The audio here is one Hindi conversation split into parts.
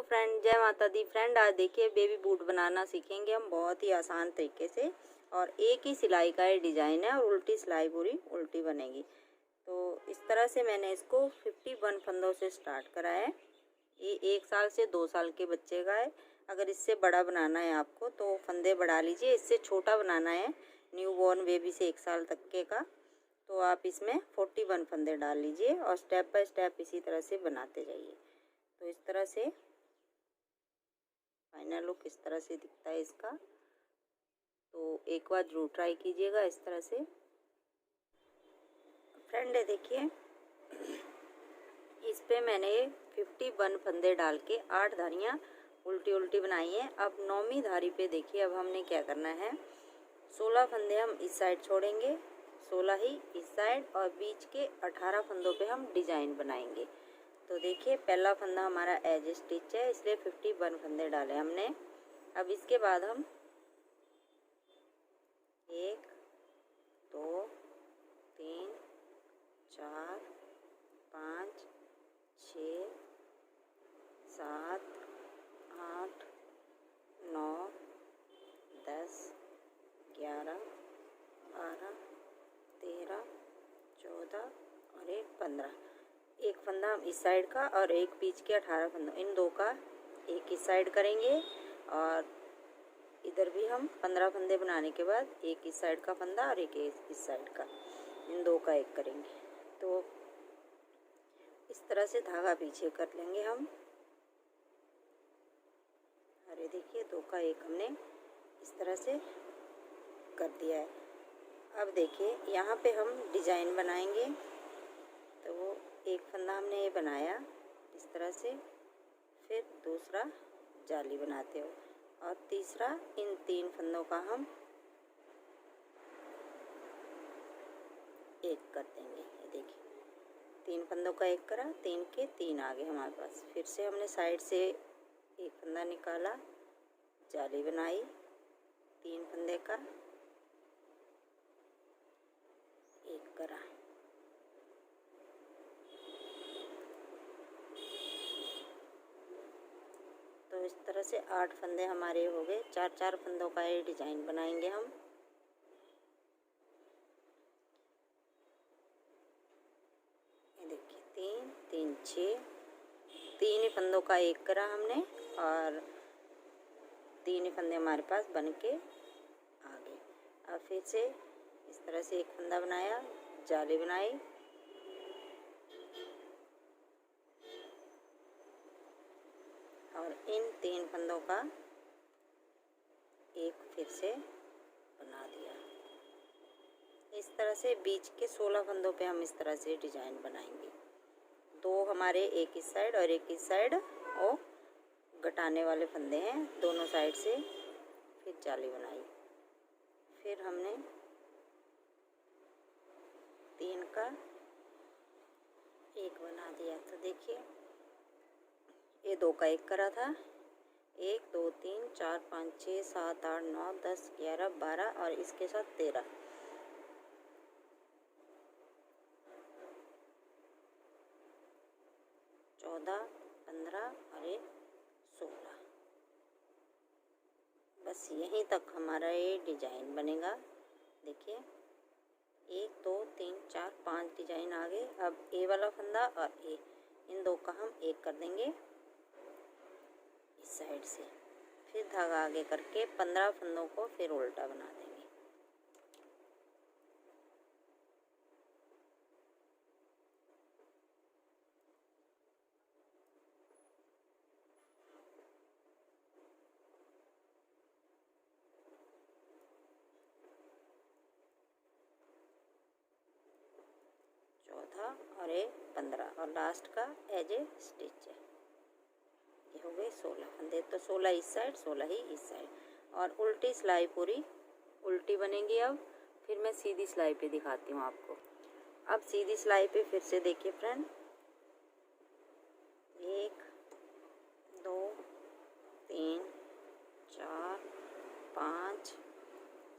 फ्रेंड, जय माता दी। फ्रेंड, आज देखिए बेबी बूट बनाना सीखेंगे हम बहुत ही आसान तरीके से। और एक ही सिलाई का ये डिजाइन है और उल्टी सिलाई पूरी उल्टी बनेगी। तो इस तरह से मैंने इसको 51 फंदों से स्टार्ट करा है। ये 1 साल से 2 साल के बच्चे का है। अगर इससे बड़ा बनाना है आपको तो फंदे बढ़ा लीजिए। इससे छोटा बनाना है न्यू बॉर्न बेबी से 1 साल तक के का, तो आप इसमें 41 फंदे डाल लीजिए और स्टेप बाय स्टेप इसी तरह से बनाते जाइए। तो इस तरह से फाइनल लुक इस तरह से दिखता है इसका। तो एक बार जरूर ट्राई कीजिएगा इस तरह से। फ्रेंड, देखिए इस पे मैंने 51 फंदे डाल के 8 धारियाँ उल्टी उल्टी बनाई हैं। अब 9वीं धारी पे देखिए अब हमने क्या करना है। 16 फंदे हम इस साइड छोड़ेंगे, 16 ही इस साइड, और बीच के 18 फंदों पे हम डिजाइन बनाएंगे। तो देखिए पहला फंदा हमारा एज स्टिच है, इसलिए 51 फंदे डाले हमने। अब इसके बाद हम 1 2 3 4 5 6 7 8 9 10 11 12 13 14 और एक 15, एक फंदा हम इस साइड का और एक बीच के 18 फंदों, इन दो का एक इस साइड करेंगे। और इधर भी हम 15 फंदे बनाने के बाद एक इस साइड का फंदा और एक इस साइड का, इन दो का एक करेंगे। तो इस तरह से धागा पीछे कर लेंगे हम। अरे देखिए 2 का एक हमने इस तरह से कर दिया है। अब देखिए यहाँ पे हम डिजाइन बनाएंगे। तो एक फंदा हमने ये बनाया इस तरह से, फिर दूसरा जाली बनाते हो, और तीसरा इन 3 फंदों का हम एक कर देंगे। ये देखिए 3 फंदों का एक करा, 3 के 3 आ गए हमारे पास। फिर से हमने साइड से एक फंदा निकाला, जाली बनाई, 3 फंदे का एक करा। तो इस तरह से 8 फंदे हमारे हो गए। 4-4 फंदों का ये डिजाइन बनाएंगे हम। ये देखिए 3 3 6, 3 ही फंदों का एक करा हमने और 3 ही फंदे हमारे पास बन के आ गए। अब फिर से इस तरह से एक फंदा बनाया, जाली बनाई, और इन 3 फंदों का एक फिर से बना दिया। इस तरह से बीच के 16 फंदों पे हम इस तरह से डिजाइन बनाएंगे। 2 हमारे एक इस साइड और एक इस साइड, और घटाने वाले फंदे हैं दोनों साइड से। फिर जाली बनाई, फिर हमने 3 का एक बना दिया। तो देखिए ये 2 का एक करा था, 1 2 3 4 5 6 7 8 9 10 11 12 और इसके साथ 13, 14 15 और ये 16। बस यहीं तक हमारा ये डिजाइन बनेगा। देखिए 1 2 3 4 5 डिजाइन आ गए। अब ए वाला फंदा और ए, इन 2 का हम एक कर देंगे इस साइड से। फिर धागा आगे करके 15 फंदों को फिर उल्टा बना देंगे। और ये 15 और लास्ट का एज ए स्टिच है। ये हो गए 16 फंदे। तो 16 इस साइड, 16 ही इस साइड, और उल्टी सिलाई पूरी उल्टी बनेगी। अब फिर मैं सीधी सिलाई पे दिखाती हूँ आपको। अब सीधी सिलाई पे फिर से देखिए फ्रेंड, 1 2 3 4 5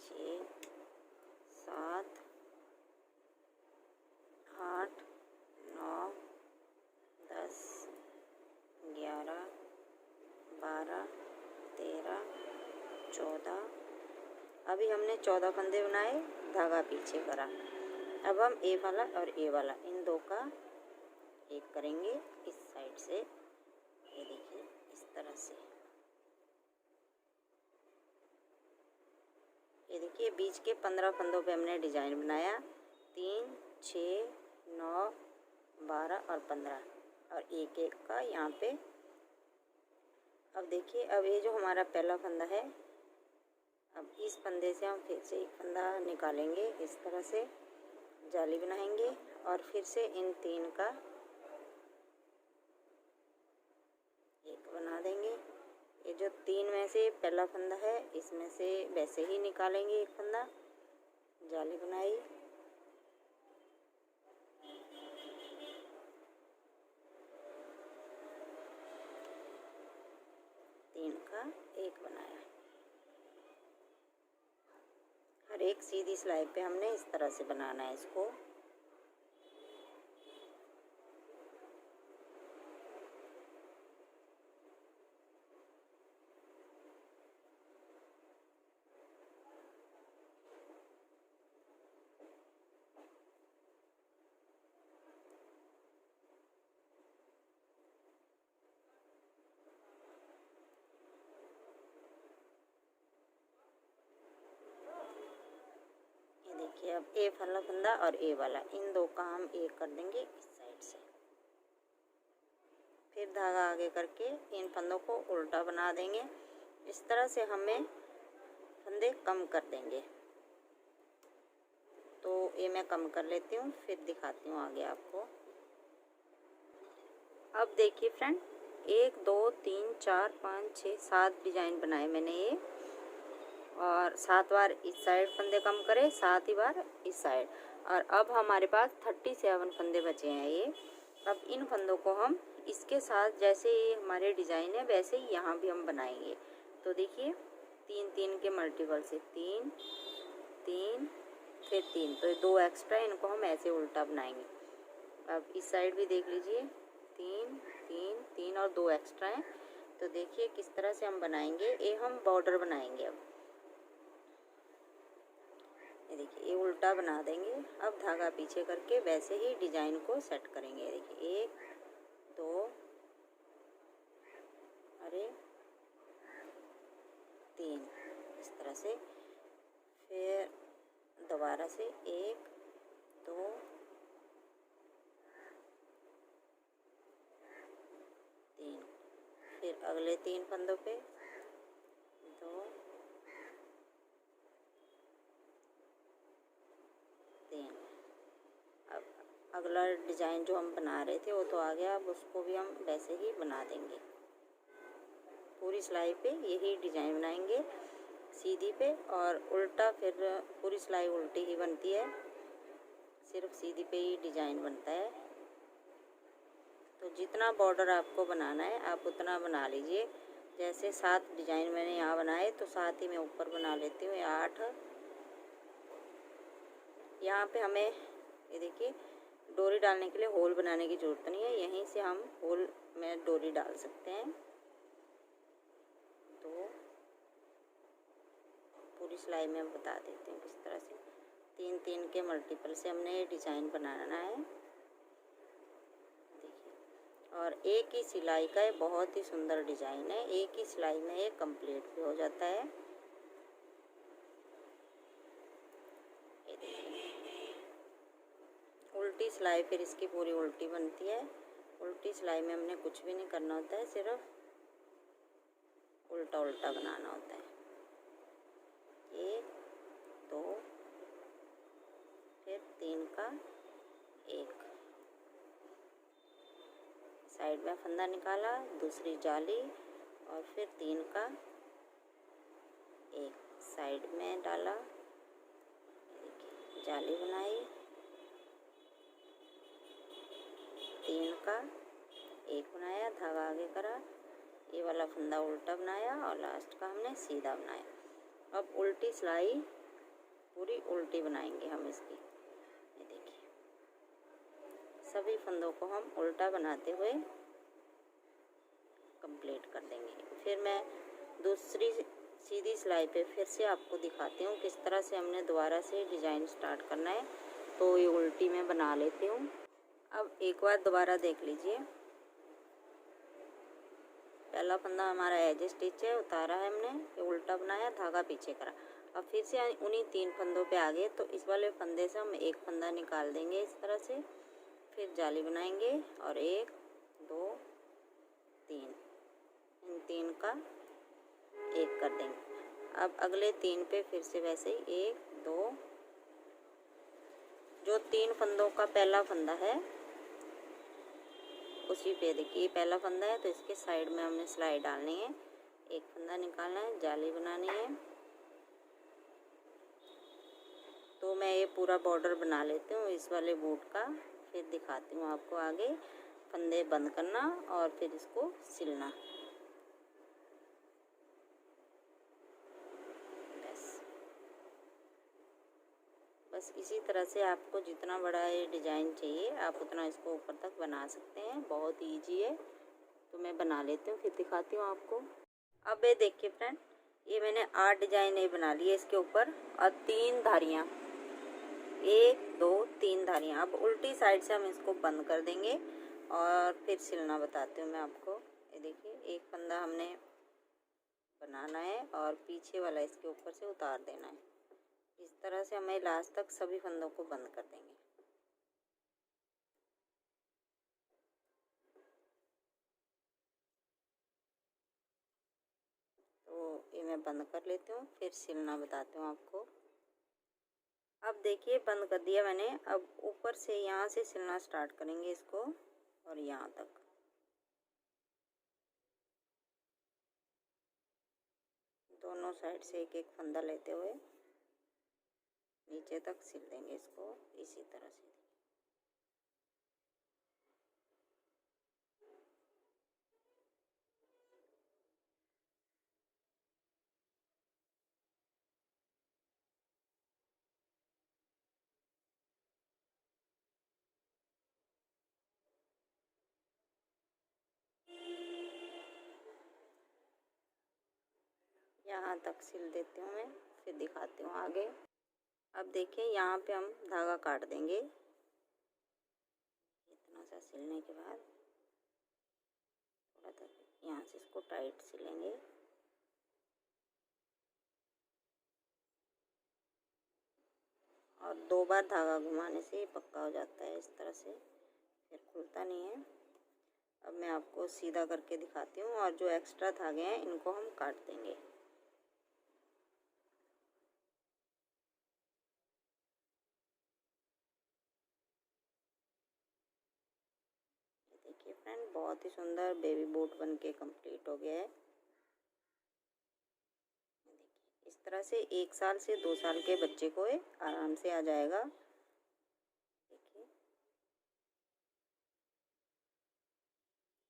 6 7 8 9 10 11 अभी हमने 14 फंदे बनाए, धागा पीछे करा। अब हम ए वाला और ए वाला इन दो का एक करेंगे इस साइड से, ये देखिए इस तरह से। ये देखिए बीच के 15 फंदों पे हमने डिजाइन बनाया, 3, 6, 9, 12 और 15 और एक एक का यहाँ पे। अब देखिए, अब ये जो हमारा पहला फंदा है, अब इस फंदे से हम फिर से एक फंदा निकालेंगे, इस तरह से जाली बनाएंगे और फिर से इन 3 का एक बना देंगे। ये जो 3 में से पहला फंदा है, इसमें से वैसे ही निकालेंगे एक फंदा, जाली बनाई, का एक बनाया। हर एक सीधी सिलाई पे हमने इस तरह से बनाना है इसको। देखिए अब ए वाला फंदा और ए वाला, इन दो का हम एक कर देंगे इस साइड से। फिर धागा आगे करके इन फंदों को उल्टा बना देंगे। इस तरह से हमें फंदे कम कर देंगे। तो ये मैं कम कर लेती हूँ, फिर दिखाती हूँ आगे आपको। अब देखिए फ्रेंड, 1 2 3 4 5 6 7 डिजाइन बनाए मैंने ये, और 7 बार इस साइड फंदे कम करे, 7 ही बार इस साइड। और अब हमारे पास 37 फंदे बचे हैं ये। अब इन फंदों को हम इसके साथ, जैसे ये हमारे डिजाइन है वैसे ही यहाँ भी हम बनाएंगे। तो देखिए 3 3 के मल्टीपल से 3 3 फिर 3, तो 2 एक्स्ट्रा, इनको हम ऐसे उल्टा बनाएंगे। अब इस साइड भी देख लीजिए, 3 3 3 और 2 एक्स्ट्रा हैं। तो देखिए किस तरह से हम बनाएंगे, ये हम बॉर्डर बनाएंगे। अब ये देखिए ये उल्टा बना देंगे। अब धागा पीछे करके वैसे ही डिजाइन को सेट करेंगे। देखिए 1 2 और 3 इस तरह से। फिर दोबारा से 1 2 3, फिर अगले 3 फंदों पे 2 3। अब अगला डिजाइन जो हम बना रहे थे वो तो आ गया, अब उसको भी हम वैसे ही बना देंगे। पूरी सिलाई पे यही डिजाइन बनाएंगे सीधी पे, और उल्टा फिर पूरी सिलाई उल्टी ही बनती है, सिर्फ सीधी पे ही डिजाइन बनता है। तो जितना बॉर्डर आपको बनाना है आप उतना बना लीजिए। जैसे 7 डिजाइन मैंने यहाँ बनाए, तो 7 ही मैं ऊपर बना लेती हूँ, या 8। यहाँ पे हमें ये देखिए डोरी डालने के लिए होल बनाने की ज़रूरत नहीं है, यहीं से हम होल में डोरी डाल सकते हैं। तो पूरी सिलाई में बता देती हूँ किस तरह से 3 3 के मल्टीपल से हमने ये डिज़ाइन बनाना है। देखिए, और एक ही सिलाई का ये बहुत ही सुंदर डिज़ाइन है, एक ही सिलाई में ये कंप्लीट भी हो जाता है। उल्टी सिलाई फिर इसकी पूरी उल्टी बनती है। उल्टी सिलाई में हमने कुछ भी नहीं करना होता है, सिर्फ उल्टा उल्टा बनाना होता है। 1 2 फिर 3 का 1, साइड में फंदा निकाला, दूसरी जाली, और फिर 3 का 1 साइड में डाला, जाली बनाई, 3 का 1 बनाया, धागा आगे करा, ये वाला फंदा उल्टा बनाया और लास्ट का हमने सीधा बनाया। अब उल्टी सिलाई पूरी उल्टी बनाएंगे हम इसकी। ये देखिए सभी फंदों को हम उल्टा बनाते हुए कंप्लीट कर देंगे। फिर मैं दूसरी सीधी सिलाई पे फिर से आपको दिखाती हूँ किस तरह से हमने दोबारा से डिज़ाइन स्टार्ट करना है। तो ये उल्टी में बना लेती हूँ। अब एक बार दोबारा देख लीजिए, पहला फंदा हमारा एज स्टिच है, उतारा है हमने, ये उल्टा बनाया, धागा पीछे करा। अब फिर से उन्हीं 3 फंदों पे आ गए, तो इस वाले फंदे से हम एक फंदा निकाल देंगे इस तरह से, फिर जाली बनाएंगे और 1 2 3, इन 3 का 1 कर देंगे। अब अगले 3 पे फिर से वैसे ही 1 2, जो 3 फंदों का पहला फंदा है उसी पे देखिए पहला फंदा है, तो इसके साइड में हमने सिलाई डालनी है, एक फंदा निकालना है, जाली बनानी है। तो मैं ये पूरा बॉर्डर बना लेती हूँ इस वाले बूट का, फिर दिखाती हूँ आपको आगे। फंदे बंद करना और फिर इसको सिलना। बस इसी तरह से आपको जितना बड़ा ये डिज़ाइन चाहिए आप उतना इसको ऊपर तक बना सकते हैं, बहुत ईजी है। तो मैं बना लेती हूँ फिर दिखाती हूँ आपको। अब ये देखिए फ्रेंड, ये मैंने 8 डिजाइन ये बना लिए इसके ऊपर, और 3 धारियाँ, 1 2 3 धारियाँ। अब उल्टी साइड से हम इसको बंद कर देंगे और फिर सिलना बताती हूँ मैं आपको। ये देखिए एक फंदा हमने बनाना है और पीछे वाला इसके ऊपर से उतार देना है। इस तरह से हमें लास्ट तक सभी फंदों को बंद कर देंगे। तो ये मैं बंद कर लेती हूँ, फिर सिलना बताती हूँ आपको। अब देखिए बंद कर दिया मैंने। अब ऊपर से यहाँ से सिलना स्टार्ट करेंगे इसको और यहाँ तक। दोनों साइड से एक एक फंदा लेते हुए नीचे तक सिल देंगे इसको इसी तरह से। यहाँ तक सिल देती हूँ मैं, फिर दिखाती हूँ आगे। अब देखिए यहाँ पे हम धागा काट देंगे। इतना सा सिलने के बाद थोड़ा सा यहाँ से इसको टाइट सिलेंगे। और 2 बार धागा घुमाने से ये पक्का हो जाता है इस तरह से, फिर खुलता नहीं है। अब मैं आपको सीधा करके दिखाती हूँ, और जो एक्स्ट्रा धागे हैं इनको हम काट देंगे। देखिए फ्रेंड, बहुत ही सुंदर बेबी बोट बन के कम्प्लीट हो गया है। देखिए इस तरह से 1 साल से 2 साल के बच्चे को आराम से आ जाएगा। देखिए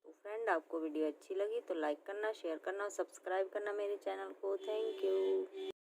तो फ्रेंड, आपको वीडियो अच्छी लगी तो लाइक करना, शेयर करना और सब्सक्राइब करना मेरे चैनल को। Thank you.